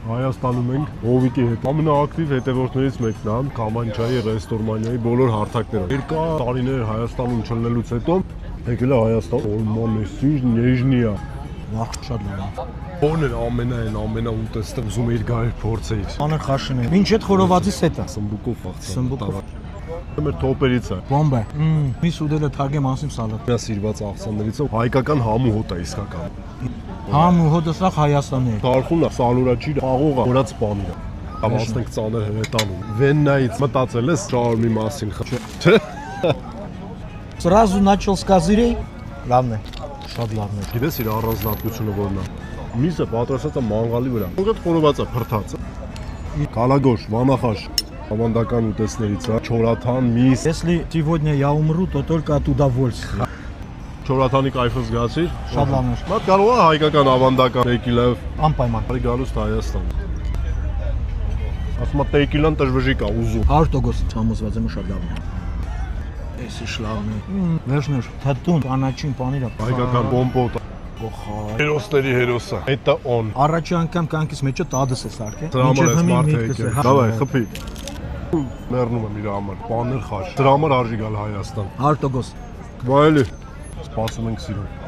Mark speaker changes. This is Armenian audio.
Speaker 1: Հայաստանում ենք Հովիկի հետ։ Ամենաակտիվ հետևորդներից մեկն է Կամանչայի ռեստորմանիայի բոլոր հարթակներով։ Երկար տարիներ Հայաստանում չլնելուց հետո եկել է Հայաստան, օրման էսի նեժնիա։
Speaker 2: Վախ շատ լավ է։
Speaker 1: Ո՞րն է ամենաուտեստը ուզում իր գայր փորձեիր։
Speaker 2: Մանր խաշին է։ Մինչ այդ խորովածի սետը։
Speaker 1: Սմբուկով աղցան։
Speaker 2: Սմբուկով։
Speaker 1: Մեր տոպերից է։
Speaker 2: Բոմբա։ Միս ուդելը թարգեմ ասիմ սալատ։
Speaker 1: Նա սիրված աղցաններից է հայկական համու հոտ է իսկական։
Speaker 2: Համ ու հոտը սա Հայաստանի է։
Speaker 1: Կարխունը, սալուրաչի, աղողը, որած պանիրը։ Ամասնենք ծաներ հրետանում։ Վեննայից մտածել ես շաուրմի մասին չէ։
Speaker 2: Сразу начал с козырей։ Լավն է։ Շատ լավն է։
Speaker 1: Գիտես իր առանձնահատկությունը որն է։ Միսը պատրաստած է մանգալի վրա։ Ուղղակի խորոված է փրթած։ Կալագոշ, վանախաշ, ավանդական ուտեստներից է, չորաթան, միս։
Speaker 2: Если сегодня я умру, то только от удовольствия։
Speaker 1: Չորաթանի կայֆը զգացիր։
Speaker 2: Շատ լավն է։
Speaker 1: Մատ կարող է հայկական ավանդական տեկիլավ։
Speaker 2: Անպայման։
Speaker 1: Բարի գալուստ Հայաստան։ Ասում է տեկիլան տժվժիկ է ուզում։
Speaker 2: 100% համոզված եմ շատ լավն է։ Էսի շլավն է։ Վերջներ, թաթուն, կանաչին պանիրը։
Speaker 1: Հայկական բոմբոտ։
Speaker 2: Օխայ։
Speaker 1: Հերոսների հերոսը։ Հետը on։
Speaker 2: Առաջի անգամ կյանքից մեջը տադս է սարքել։
Speaker 1: Դրա համար է սմարթ եկել։ Դավայ, խփի։ Մեռնում եմ իր համար։ Պաներ խաշ։ Դրա համար արժի գալ Հայաստան։
Speaker 2: 100%։
Speaker 1: Բայելի։ Սպասում ենք սիրուն։